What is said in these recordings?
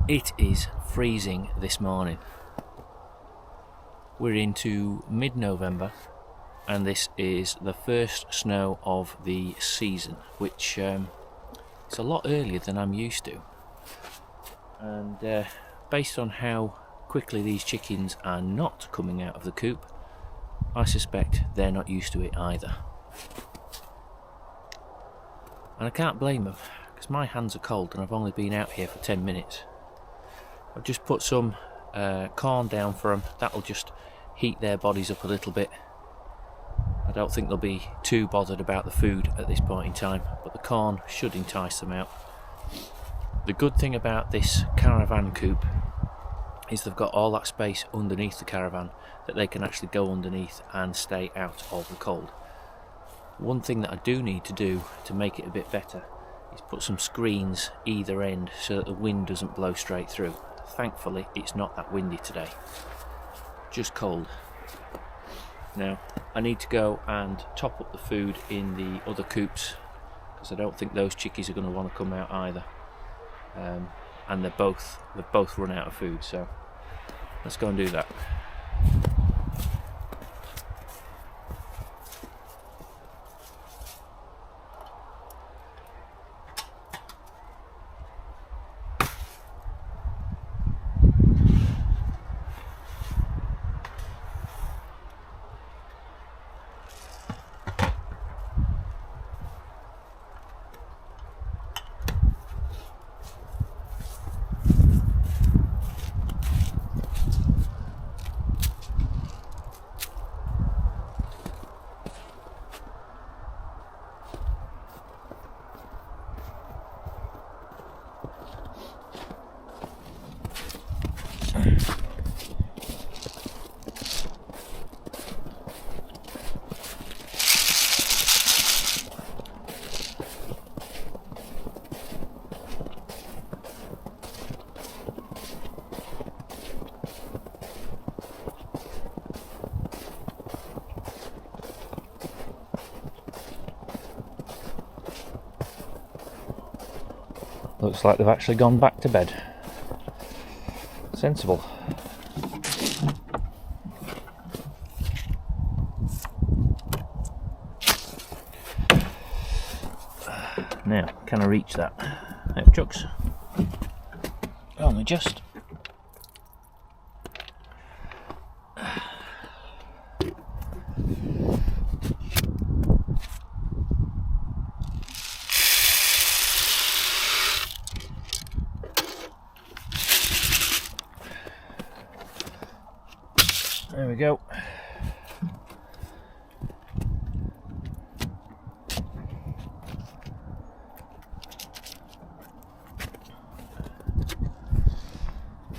It is freezing this morning. We're into mid-November and this is the first snow of the season, which is a lot earlier than I'm used to. And based on how quickly these chickens are not coming out of the coop, I suspect they're not used to it either. And I can't blame them, because my hands are cold and I've only been out here for 10 minutes. I've just put some corn down for them. That'll just heat their bodies up a little bit. I don't think they'll be too bothered about the food at this point in time, but the corn should entice them out. The good thing about this caravan coop is they've got all that space underneath the caravan that they can actually go underneath and stay out of the cold. One thing that I do need to do to make it a bit better is put some screens either end so that the wind doesn't blow straight through. Thankfully it's not that windy today, just cold. Now I need to go and top up the food in the other coops, because I don't think those chickies are going to want to come out either, and they've both run out of food, so let's go and do that. Looks like they've actually gone back to bed. Sensible. Now, can I reach that? There, Chucks. Only just. There we go.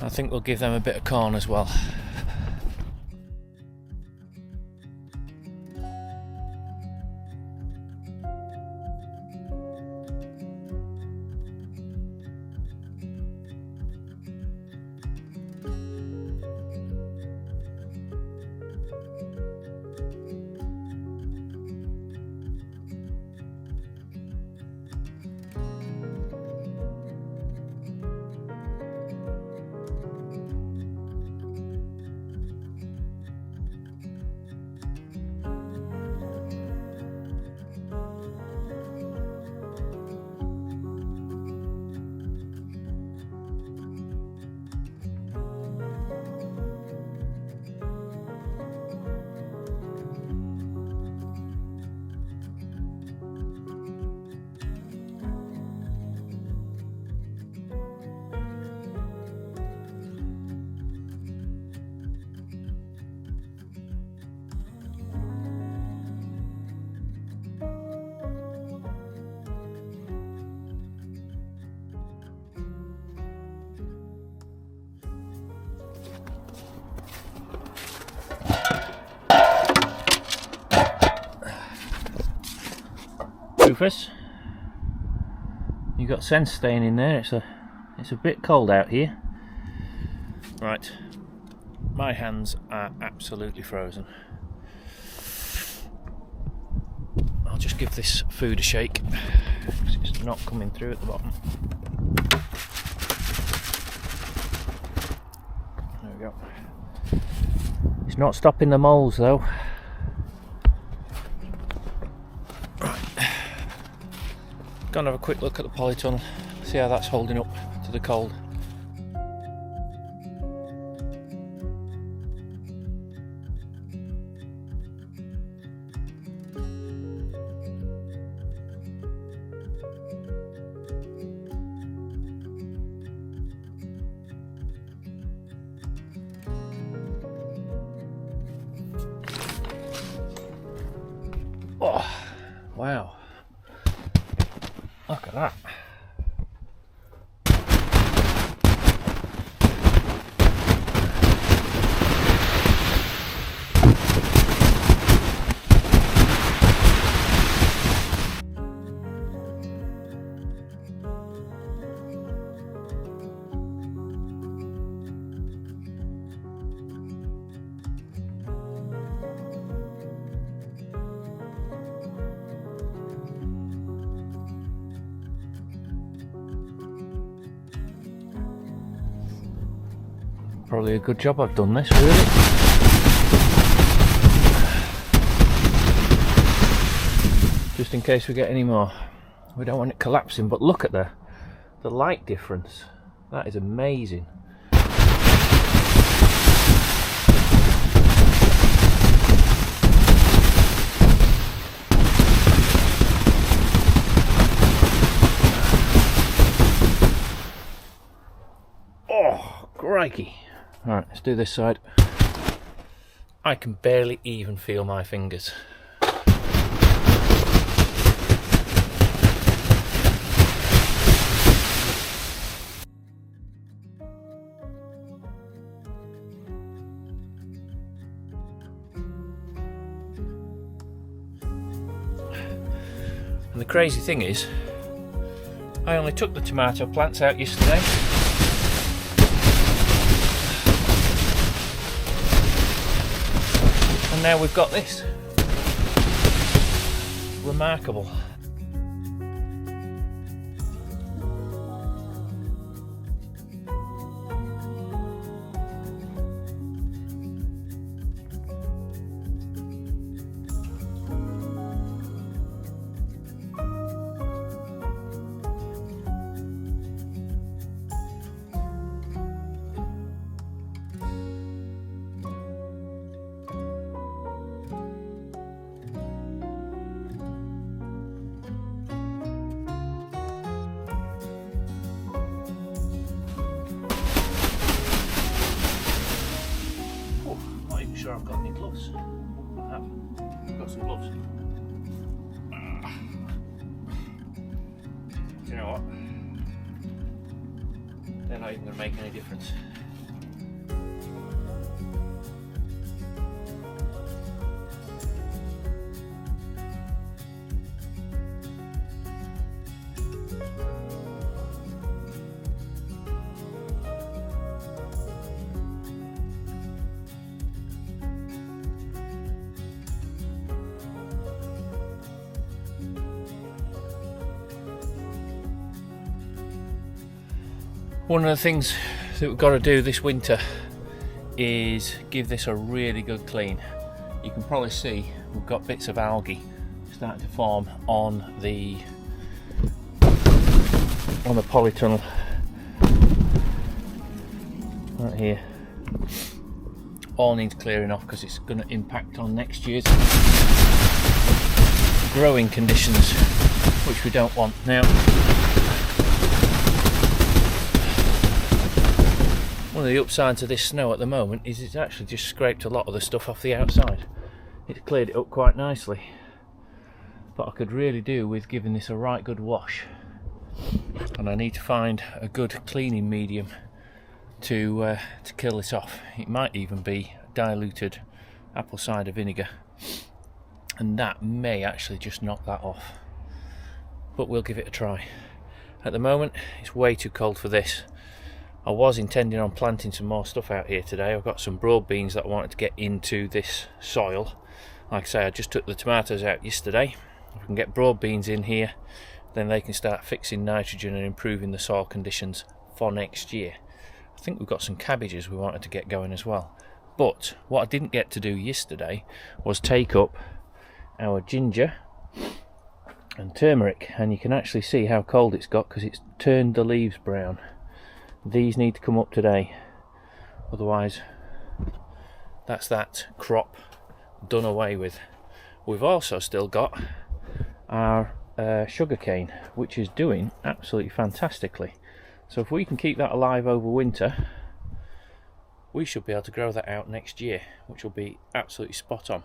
I think we'll give them a bit of corn as well. Rufus, you got sense staying in there. It's a bit cold out here. Right, my hands are absolutely frozen. I'll just give this food a shake because it's not coming through at the bottom. go. It's not stopping the moles though. Right. Gonna have a quick look at the polytunnel, see how that's holding up to the cold. Oh, wow. Look at that. Probably a good job I've done this, really. Just in case we get any more. We don't want it collapsing, but look at the light difference. That is amazing. Oh, crikey. Alright, let's do this side. I can barely even feel my fingers. And the crazy thing is, I only took the tomato plants out yesterday. And now we've got this. Remarkable. Sure I've got any gloves. I have. I've got some gloves. Do you know what? They're not even going to make any difference. One of the things that we've got to do this winter is give this a really good clean. You can probably see we've got bits of algae starting to form on the polytunnel right here. All needs clearing off because it's going to impact on next year's growing conditions, which we don't want. Now, one of the upsides of this snow at the moment is it's actually just scraped a lot of the stuff off the outside. It's cleared it up quite nicely. But I could really do with giving this a right good wash. And I need to find a good cleaning medium to kill this off. It might even be diluted apple cider vinegar. And that may actually just knock that off. But we'll give it a try. At the moment, it's way too cold for this. I was intending on planting some more stuff out here today. I've got some broad beans that I wanted to get into this soil. Like I say, I just took the tomatoes out yesterday. If we can get broad beans in here, then they can start fixing nitrogen and improving the soil conditions for next year. I think we've got some cabbages we wanted to get going as well. But what I didn't get to do yesterday was take up our ginger and turmeric, and you can actually see how cold it's got because it's turned the leaves brown. These need to come up today, otherwise that's that crop done away with. We've also still got our sugar cane, which is doing absolutely fantastically. So if we can keep that alive over winter, we should be able to grow that out next year, which will be absolutely spot on.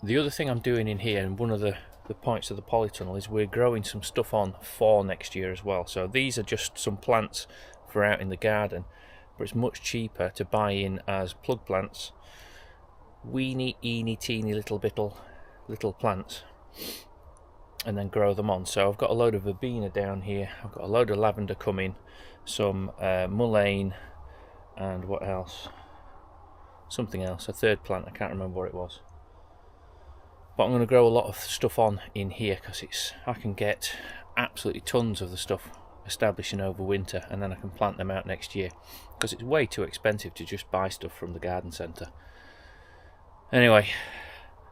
The other thing I'm doing in here, and one of the points of the polytunnel, is we're growing some stuff on for next year as well. So these are just some plants for out in the garden, but it's much cheaper to buy in as plug plants, weeny teeny little plants, and then grow them on. So I've got a load of verbena down here, I've got a load of lavender coming, some mullein, and what else? Something else, a third plant, I can't remember what it was. But I'm going to grow a lot of stuff on in here because I can get absolutely tons of the stuff establishing over winter, and then I can plant them out next year because it's way too expensive to just buy stuff from the garden centre. Anyway,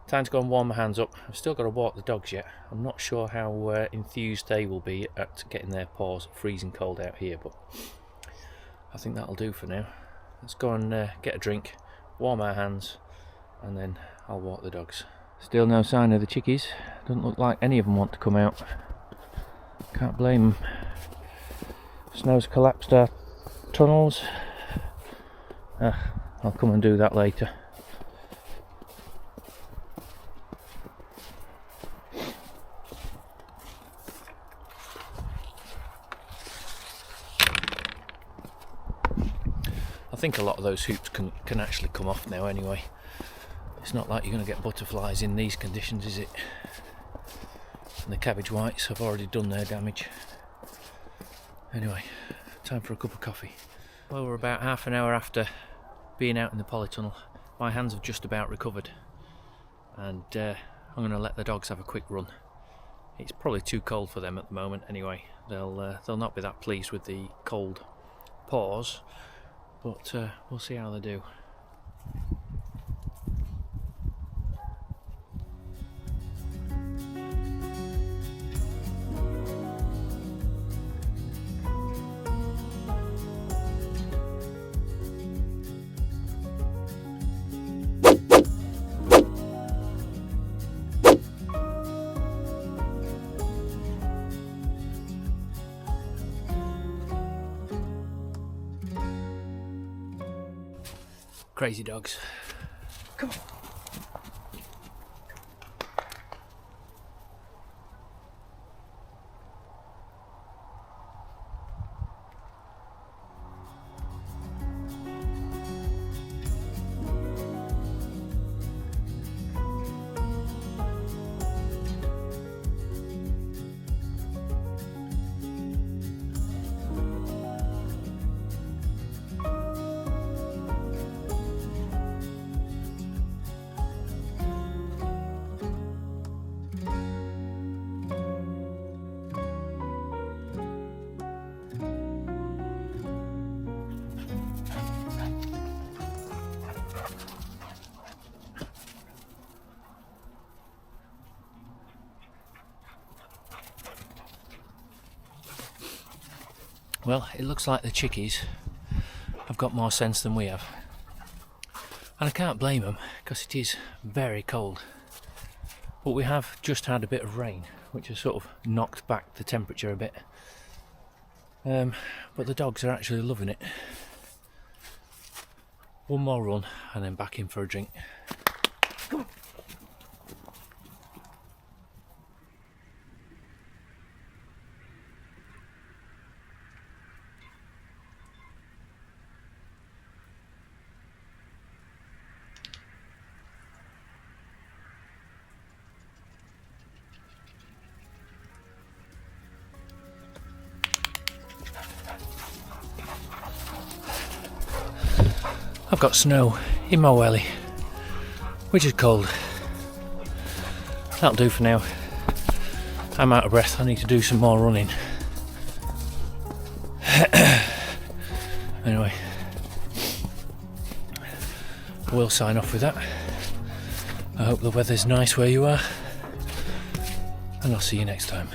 time to go and warm my hands up. I've still got to walk the dogs yet. I'm not sure how enthused they will be at getting their paws freezing cold out here, but I think that'll do for now. Let's go and get a drink, warm our hands, and then I'll walk the dogs. Still no sign of the chickies. Doesn't look like any of them want to come out. Can't blame them. Snow's collapsed our tunnels. I'll come and do that later. I think a lot of those hoops can actually come off now anyway. It's not like you're going to get butterflies in these conditions, is it? And the cabbage whites have already done their damage. Anyway, time for a cup of coffee. Well, we're about half an hour after being out in the polytunnel. My hands have just about recovered, and I'm going to let the dogs have a quick run. It's probably too cold for them at the moment anyway. They'll not be that pleased with the cold paws, but we'll see how they do. Crazy dogs. Come on. Well, it looks like the chickies have got more sense than we have. And I can't blame them because it is very cold. But we have just had a bit of rain, which has sort of knocked back the temperature a bit. But the dogs are actually loving it. One more run and then back in for a drink. Come on. I've got snow in my welly, which is cold. That'll do for now. I'm out of breath, I need to do some more running. Anyway, we'll sign off with that. I hope the weather's nice where you are, and I'll see you next time.